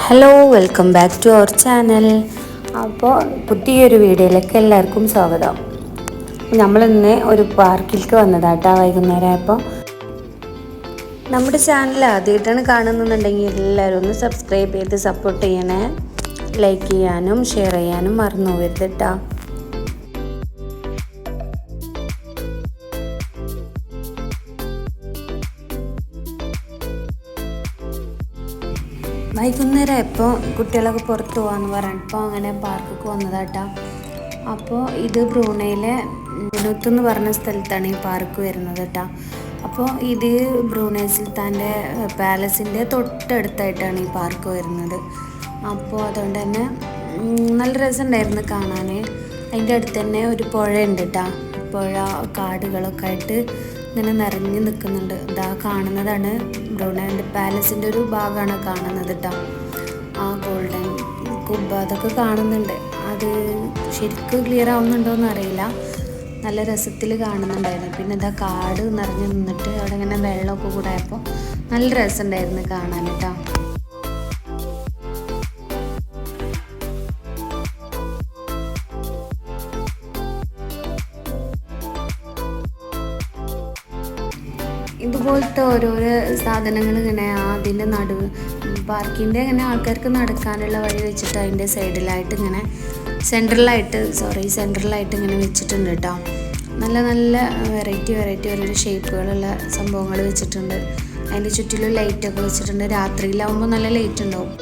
Hello welcome back to our channel. അപ്പോൾ പുതിയൊരു വീഡിയോയിലേക്ക് എല്ലാവർക്കും സ്വാഗതം. നമ്മളിന്ന് ഒരു പാർക്കിലേക്ക് വന്നതാട്ടോ വൈകുന്നേരം ആയപ്പോൾ. നമ്മുടെ ചാനൽ ആദ്യമായിട്ടാണ് കാണുന്നുണ്ടെങ്കിൽ എല്ലാവരും ഒന്ന് സബ്സ്ക്രൈബ് ചെയ്ത് സപ്പോർട്ട് ചെയ്യണേ. ലൈക്ക് ചെയ്യാനും ഷെയർ ചെയ്യാനും മറന്നു പോകരുത് കേട്ടോ. വൈകുന്നേരം ഇപ്പോൾ കുട്ടികളൊക്കെ പുറത്ത് പോകാമെന്ന് പറഞ്ഞപ്പോൾ അങ്ങനെ പാർക്കിലേക്ക് വന്നതാട്ടാ. അപ്പോൾ ഇത് ബ്രൂണയിലെ ബുനുത്ത് എന്ന് പറഞ്ഞ സ്ഥലത്താണ് ഈ പാർക്ക് വരുന്നത് കേട്ടോ. അപ്പോൾ ഇത് ബ്രൂണൈ സുൽത്താൻ്റെ പാലസിൻ്റെ തൊട്ടടുത്തായിട്ടാണ് ഈ പാർക്ക് വരുന്നത്. അപ്പോൾ അതുകൊണ്ട് തന്നെ നല്ല രസമുണ്ടായിരുന്നു കാണാൻ. അതിൻ്റെ അടുത്ത് തന്നെ ഒരു പുഴയുണ്ട് കേട്ടോ. പുഴ കാടുകളൊക്കെ ആയിട്ട് ഇങ്ങനെ നിറഞ്ഞു നിൽക്കുന്നുണ്ട്. ഇതാ കാണുന്നതാണ് ബ്രൂണൈ പാലസിൻ്റെ ഒരു ഭാഗമാണ് കാണുന്നത് കേട്ടോ. ആ ഗോൾഡൻ കുബ്ബ അതൊക്കെ കാണുന്നുണ്ട്. അത് ശരിക്കും ക്ലിയർ ആവുന്നുണ്ടോയെന്ന് അറിയില്ല. നല്ല രസത്തിൽ കാണുന്നുണ്ടായിരുന്നു. പിന്നെ ഇതാ കാട് നിറഞ്ഞു നിന്നിട്ട് അവിടെ ഇങ്ങനെ വെള്ളമൊക്കെ കൂടെ ആയപ്പോൾ നല്ല രസമുണ്ടായിരുന്നു കാണാൻ കേട്ടോ. ഇതുപോലത്തെ ഓരോരോ സാധനങ്ങൾ ഇങ്ങനെ അതിൻ്റെ നടുവ് പാർക്കിൻ്റെ ഇങ്ങനെ ആൾക്കാർക്ക് നടക്കാനുള്ള വഴി വെച്ചിട്ട് അതിൻ്റെ സൈഡിലായിട്ട് ഇങ്ങനെ സെൻട്രലായിട്ട് ഇങ്ങനെ വെച്ചിട്ടുണ്ട് കേട്ടോ. നല്ല നല്ല വെറൈറ്റി ഓരോരോ ഷേപ്പുകളുള്ള സംഭവങ്ങൾ വെച്ചിട്ടുണ്ട്. അതിൻ്റെ ചുറ്റിലും ലൈറ്റൊക്കെ വെച്ചിട്ടുണ്ട്. രാത്രിയിലാവുമ്പോൾ നല്ല ലൈറ്റ് ഉണ്ടാവും.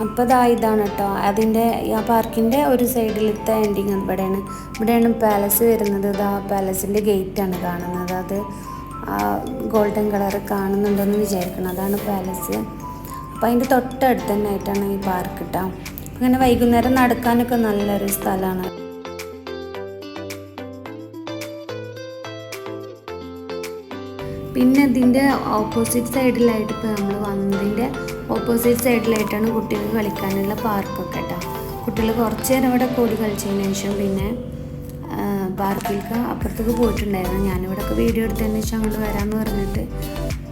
അപ്പോൾ ഇതാണ് കേട്ടോ അതിൻ്റെ ആ പാർക്കിൻ്റെ ഒരു സൈഡിലത്തെ എൻഡിങ് ഇവിടെയാണ് പാലസ് വരുന്നത്. ഇതാ പാലസിൻ്റെ ഗേറ്റാണ് കാണുന്നത്. അത് ഗോൾഡൻ കളർ കാണുന്നുണ്ടെന്ന് വിചാരിക്കണം. അതാണ് പാലസ്. അപ്പോൾ അതിൻ്റെ തൊട്ടടുത്ത് തന്നെ ആയിട്ടാണ് ഈ പാർക്ക് കേട്ടോ. അങ്ങനെ വൈകുന്നേരം നടക്കാനൊക്കെ നല്ലൊരു സ്ഥലമാണ്. പിന്നെ ഇതിൻ്റെ ഓപ്പോസിറ്റ് സൈഡിലായിട്ട് ഇപ്പോൾ നമ്മൾ വന്നതിൻ്റെ ഓപ്പോസിറ്റ് സൈഡിലായിട്ടാണ് കുട്ടികൾക്ക് കളിക്കാനുള്ള പാർക്കൊക്കെ കേട്ടോ. കുട്ടികൾ കുറച്ച് നേരം ഇവിടെ കൂടി കളിച്ചതിന് ശേഷം പിന്നെ പാർക്കിലേക്ക് അപ്പുറത്തേക്ക് പോയിട്ടുണ്ടായിരുന്നു. ഞാനിവിടെയൊക്കെ വീഡിയോ എടുത്തതിന് ശേഷം അങ്ങോട്ട് വരാമെന്ന് പറഞ്ഞിട്ട്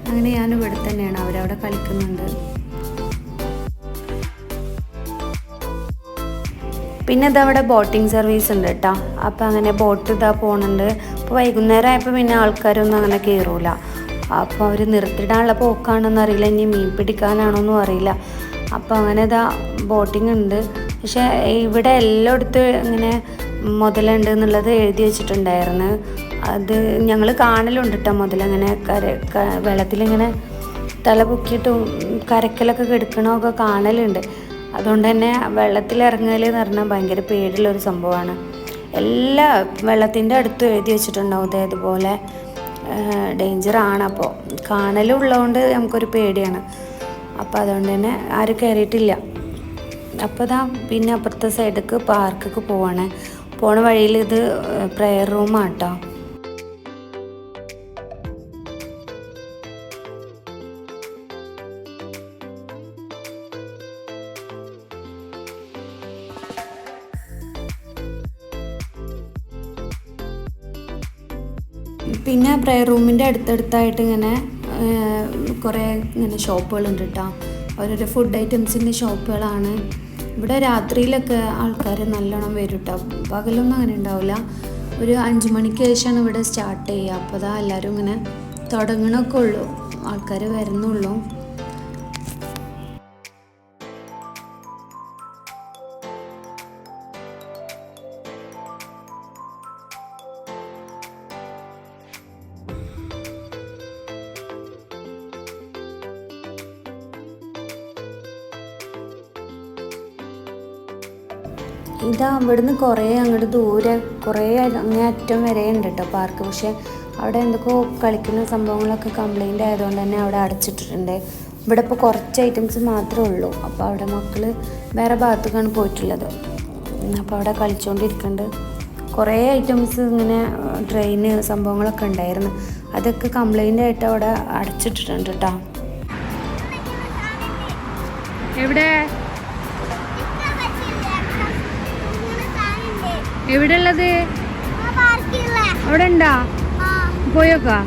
അങ്ങനെ ഞാനിവിടെ തന്നെയാണ്. അവരവിടെ കളിക്കുന്നുണ്ട്. പിന്നെ ഇതവിടെ ബോട്ടിങ് സർവീസ് ഉണ്ട് കേട്ടോ. അപ്പോൾ അങ്ങനെ ബോട്ട് പോകുന്നുണ്ട്. അപ്പോൾ വൈകുന്നേരം ആയപ്പോൾ പിന്നെ ആൾക്കാരൊന്നും അങ്ങനെ കയറൂല. അപ്പോൾ അവർ നിർത്തിയിടാനുള്ള പോക്കാണെന്ന് അറിയില്ല, ഇനി മീൻ പിടിക്കാനാണോന്നും അറിയില്ല. അപ്പോൾ അങ്ങനെ ബോട്ടിങ് ഉണ്ട്. പക്ഷേ ഇവിടെ എല്ലായിടത്തും ഇങ്ങനെ മുതലുണ്ട് എന്നുള്ളത് എഴുതി വെച്ചിട്ടുണ്ടായിരുന്നു. അത് ഞങ്ങൾ കാണലുണ്ട് കേട്ടോ. മുതലങ്ങനെ വെള്ളത്തിലിങ്ങനെ തല പൊക്കിയിട്ടും കരക്കലൊക്കെ കിടക്കണമൊക്കെ കാണലുണ്ട്. അതുകൊണ്ട് തന്നെ വെള്ളത്തിലിറങ്ങൽ എന്ന് പറഞ്ഞാൽ ഭയങ്കര പേടിയുള്ളൊരു സംഭവമാണ്. എല്ലാ വെള്ളത്തിൻ്റെ അടുത്തും എഴുതി വെച്ചിട്ടുണ്ടാവും ഇതുപോലെ ഡേഞ്ചറാണ്. അപ്പോൾ കാണലുള്ളതുകൊണ്ട് നമുക്കൊരു പേടിയാണ്. അപ്പോൾ അതുകൊണ്ട് തന്നെ ആരും കയറിയിട്ടില്ല. അപ്പോൾ പിന്നെ അപ്പുറത്തെ സൈഡിലേക്ക് പാർക്കൊക്കെ പോണ വഴിയിൽ ഇത് പ്രെയർ റൂമാണ് കേട്ടോ. പിന്നെ പ്രെയർ റൂമിൻ്റെ അടുത്തടുത്തായിട്ട് ഇങ്ങനെ കുറേ ഇങ്ങനെ ഷോപ്പുകളുണ്ട് കേട്ടോ. ഓരോരോ ഫുഡ് ഐറ്റംസിൻ്റെ ഷോപ്പുകളാണ്. ഇവിടെ രാത്രിയിലൊക്കെ ആൾക്കാർ നല്ലോണം വരും കേട്ടോ. പകലൊന്നും അങ്ങനെ ഉണ്ടാവില്ല. ഒരു 5 മണിക്ക് ശേഷമാണ് ഇവിടെ സ്റ്റാർട്ട് ചെയ്യുക. അപ്പോൾ എല്ലാവരും ഇങ്ങനെ തുടങ്ങണമൊക്കെ ഉള്ളൂ, ആൾക്കാർ വരുന്നുള്ളൂ. ഇതാ ഇവിടുന്ന് കുറേ അങ്ങോട്ട് ദൂരെ കുറേ അങ്ങേ അറ്റം വരെ ഉണ്ട് കേട്ടോ പാർക്ക്. പക്ഷേ അവിടെ എന്തൊക്കെയോ കളിക്കുന്ന സംഭവങ്ങളൊക്കെ കംപ്ലൈൻ്റ് ആയതുകൊണ്ട് തന്നെ അവിടെ അടച്ചിട്ടിട്ടുണ്ട്. ഇവിടെ ഇപ്പോൾ കുറച്ച് ഐറ്റംസ് മാത്രമേ ഉള്ളൂ. അപ്പോൾ അവിടെ മക്കൾ വേറെ ഭാഗത്തേക്കാണ് പോയിട്ടുള്ളത്. അപ്പോൾ അവിടെ കളിച്ചുകൊണ്ടിരിക്കുന്നുണ്ട്. കുറേ ഐറ്റംസ് ഇങ്ങനെ ട്രെയിന് സംഭവങ്ങളൊക്കെ ഉണ്ടായിരുന്നു. അതൊക്കെ കംപ്ലൈൻ്റ് ആയിട്ട് അവിടെ അടച്ചിട്ടിട്ടുണ്ട് കേട്ടോ. എവിടെ എവിടെ ഉള്ളത്? അവിടെ ഉണ്ടാ? പോയോക്കാ.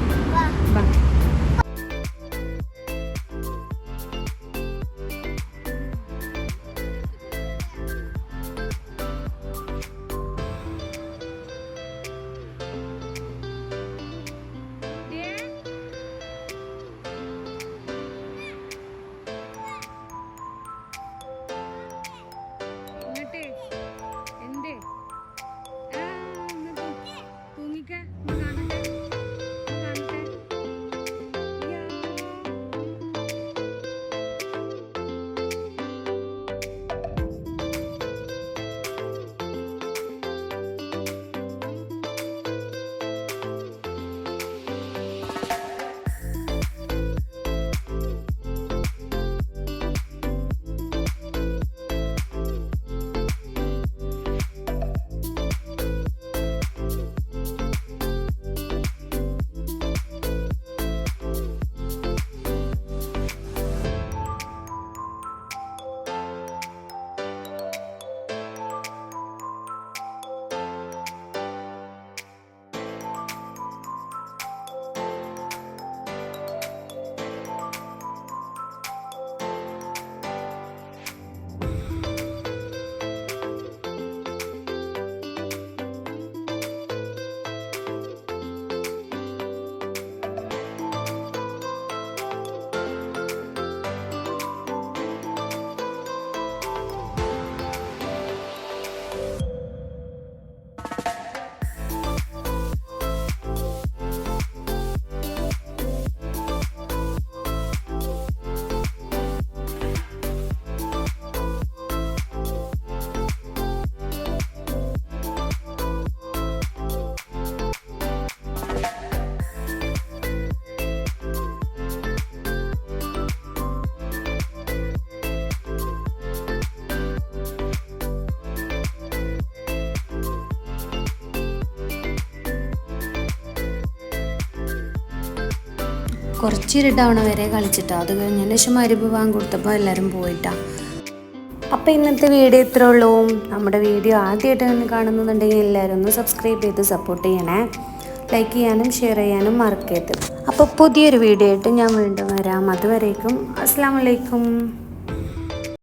കുറച്ച് ഇരുട്ടാവണ വരെ കളിച്ചിട്ടാ. അത് കഴിഞ്ഞതിന് ശേഷം മരുഭ് വാങ്ങി കൊടുത്തപ്പോൾ എല്ലാവരും പോയിട്ടാ. അപ്പോൾ ഇന്നത്തെ വീഡിയോ ഇത്രേ ഉള്ളൂ. നമ്മുടെ വീഡിയോ ആദ്യമായിട്ട് കാണുന്നുണ്ടെങ്കിൽ എല്ലാവരും ഒന്ന് സബ്സ്ക്രൈബ് ചെയ്ത് സപ്പോർട്ട് ചെയ്യണേ. ലൈക്ക് ചെയ്യാനും ഷെയർ ചെയ്യാനും മറക്കരുത്. അപ്പോൾ പുതിയൊരു വീഡിയോ ആയിട്ട് ഞാൻ വീണ്ടും വരാം. അതുവരേക്കും അസ്സലാമു അലൈക്കും.